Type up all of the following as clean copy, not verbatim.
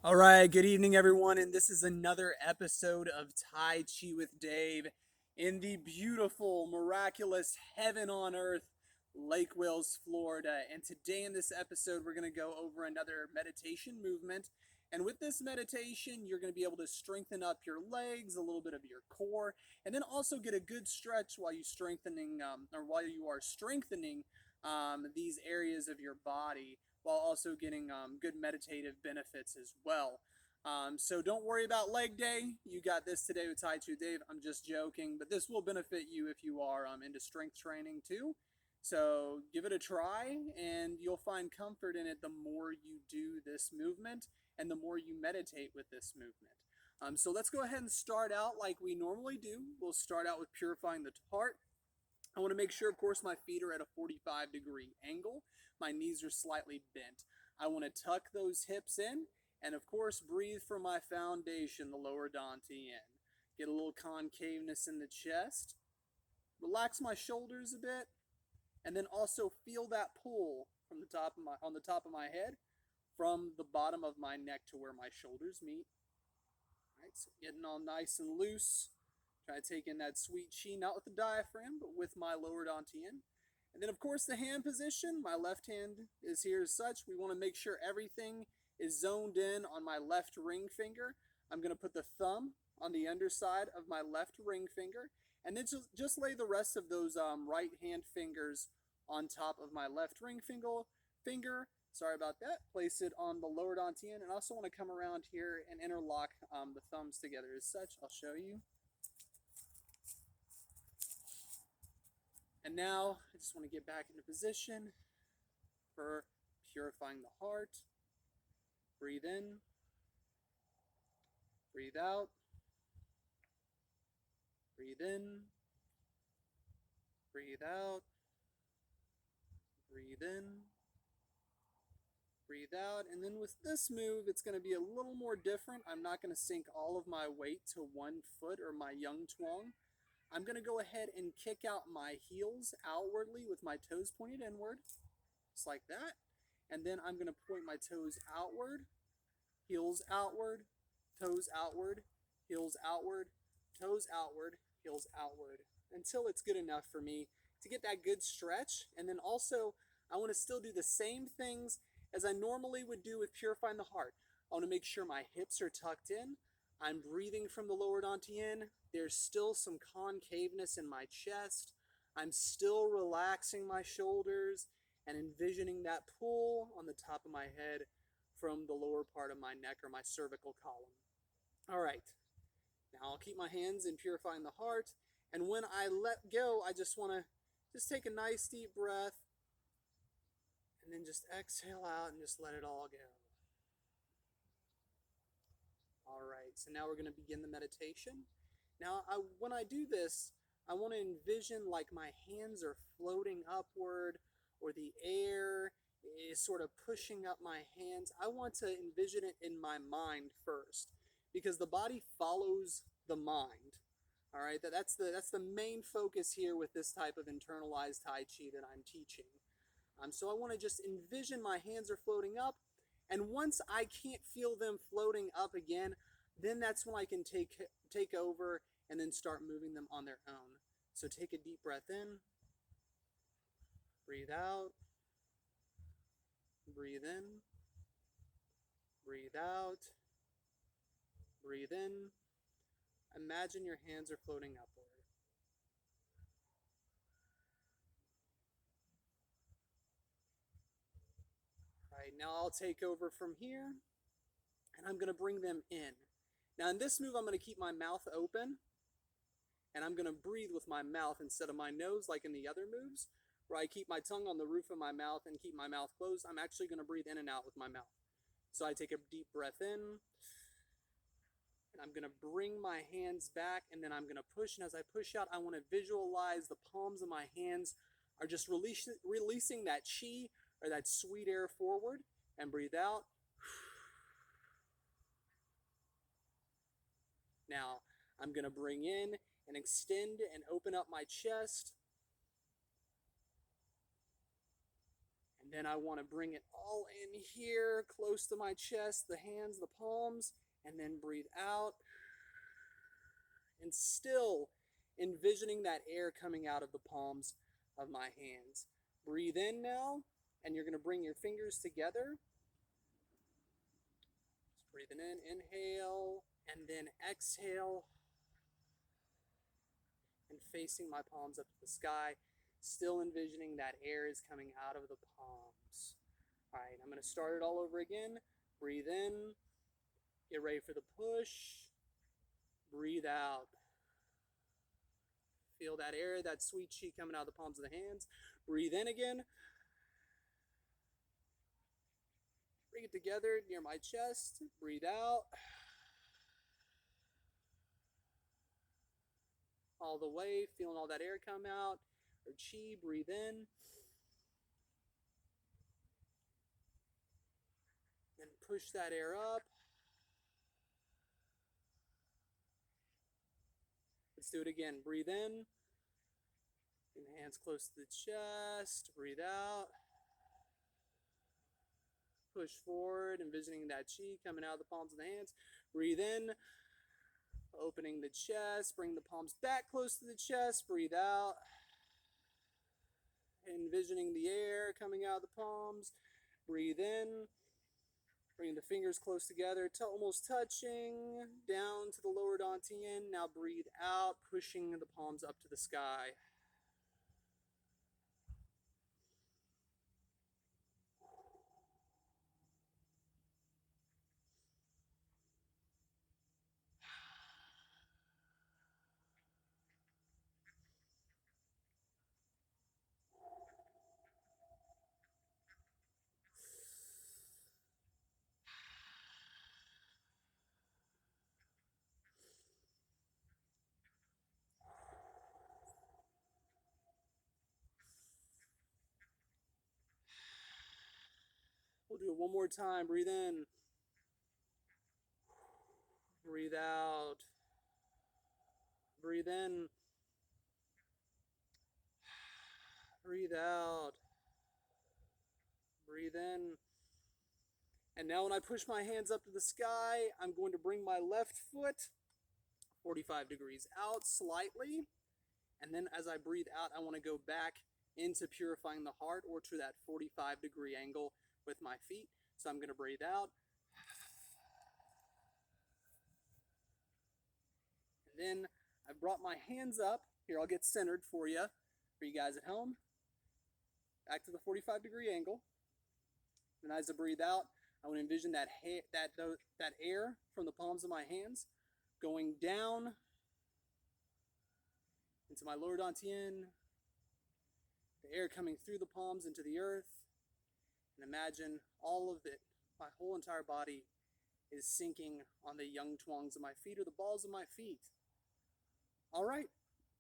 All right, good evening, everyone, and this is another episode of Tai Chi with Dave in the beautiful, miraculous heaven on earth, Lake Wales, Florida. And today in this episode, we're going to go over another meditation movement. And with this meditation, you're going to be able to strengthen up your legs, a little bit of your core, and then also get a good stretch while while you are strengthening these areas of your body while also getting good meditative benefits as well. So don't worry about leg day. You got this today with Tai Chi Dave. I'm just joking, but this will benefit you if you are into strength training too. So give it a try, and you'll find comfort in it the more you do this movement and the more you meditate with this movement. So let's go ahead and start out like we normally do. We'll start out with purifying the heart. I want to make sure, of course, my feet are at a 45-degree angle. My knees are slightly bent. I want to tuck those hips in and, of course, breathe from my foundation, the lower dantian. Get a little concaveness in the chest. Relax my shoulders a bit, and then also feel that pull from on the top of my head from the bottom of my neck to where my shoulders meet. All right, so getting all nice and loose. Try to take in that sweet chi, not with the diaphragm, but with my lower dantian. And then, of course, the hand position. My left hand is here as such. We want to make sure everything is zoned in on my left ring finger. I'm going to put the thumb on the underside of my left ring finger, and then just lay the rest of those right hand fingers on top of my left ring finger. Sorry about that. Place it on the lower dantian, and I also want to come around here and interlock the thumbs together as such. I'll show you. And now I just want to get back into position for purifying the heart. Breathe in, breathe out, breathe in, breathe out, breathe in, breathe out. And then with this move, it's going to be a little more different. I'm not going to sink all of my weight to one foot or my Yung Tuong. I'm going to go ahead and kick out my heels outwardly with my toes pointed inward, just like that. And then I'm going to point my toes outward, heels outward, toes outward, heels outward, toes outward, heels outward, until it's good enough for me to get that good stretch. And then also, I want to still do the same things as I normally would do with purifying the heart. I want to make sure my hips are tucked in. I'm breathing from the lower dantian. There's still some concaveness in my chest. I'm still relaxing my shoulders and envisioning that pull on the top of my head from the lower part of my neck or my cervical column. All right, now I'll keep my hands in purifying the heart, and when I let go, I just want to just take a nice deep breath and then just exhale out and just let it all go. All right, so now we're going to begin the meditation. Now, when I do this, I want to envision like my hands are floating upward, or the air is sort of pushing up my hands. I want to envision it in my mind first, because the body follows the mind. All right, that's the main focus here with this type of internalized Tai Chi that I'm teaching. So I want to just envision my hands are floating up, and once I can't feel them floating up again, then that's when I can take over and then start moving them on their own. So take a deep breath in, breathe out, breathe in, breathe out, breathe in. Imagine your hands are floating upward. All right, now I'll take over from here, and I'm going to bring them in. Now in this move, I'm going to keep my mouth open, and I'm going to breathe with my mouth instead of my nose like in the other moves, where I keep my tongue on the roof of my mouth and keep my mouth closed. I'm actually going to breathe in and out with my mouth. So I take a deep breath in, and I'm going to bring my hands back, and then I'm going to push. And as I push out, I want to visualize the palms of my hands are just releasing that chi or that sweet air forward, and breathe out. Now I'm going to bring in and extend and open up my chest. And then I want to bring it all in here, close to my chest, the hands, the palms, and then breathe out. And still envisioning that air coming out of the palms of my hands. Breathe in now, and you're going to bring your fingers together. Just breathing in, inhale, and then exhale. And facing my palms up to the sky, still envisioning that air is coming out of the palms. All right, I'm going to start it all over again. Breathe in, get ready for the push. Breathe out. Feel that air, that sweet chi coming out of the palms of the hands. Breathe in again. Bring it together near my chest. Breathe out. All the way, feeling all that air come out. Or chi, breathe in. And push that air up. Let's do it again. Breathe in. And hands close to the chest. Breathe out. Push forward, envisioning that chi coming out of the palms of the hands. Breathe in. Opening the chest. Bring the palms back close to the chest. Breathe out. Envisioning the air coming out of the palms. Breathe in. Bring the fingers close together, almost touching, down to the lower dantian. Now breathe out, pushing the palms up to the sky. We'll do it one more time. Breathe in. Breathe out. Breathe in. Breathe out. Breathe in. And now when I push my hands up to the sky, I'm going to bring my left foot 45 degrees out slightly. And then as I breathe out, I want to go back into purifying the heart, or to that 45-degree angle with my feet. So I'm going to breathe out. And then I've brought my hands up. Here, I'll get centered for you guys at home. Back to the 45-degree angle. And as I breathe out, I want to envision that air from the palms of my hands going down into my lower dantian, the air coming through the palms into the earth, and imagine all of it, my whole entire body is sinking on the yang tuangs of my feet, or the balls of my feet. All right,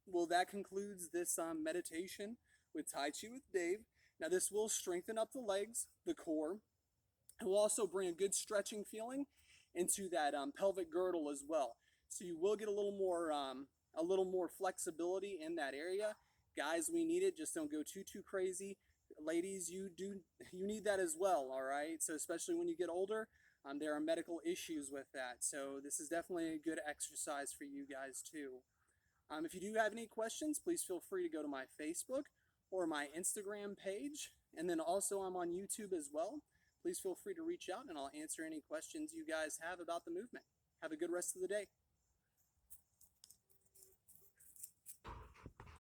well, that concludes this meditation with Tai Chi with Dave. Now this will strengthen up the legs, the core. It will also bring a good stretching feeling into that pelvic girdle as well. So you will get a little more flexibility in that area. Guys, we need it. Just don't go too crazy. Ladies, you need that as well. All right. So especially when you get older, there are medical issues with that. So this is definitely a good exercise for you guys too. If you do have any questions, please feel free to go to my Facebook or my Instagram page. And then also I'm on YouTube as well. Please feel free to reach out and I'll answer any questions you guys have about the movement. Have a good rest of the day.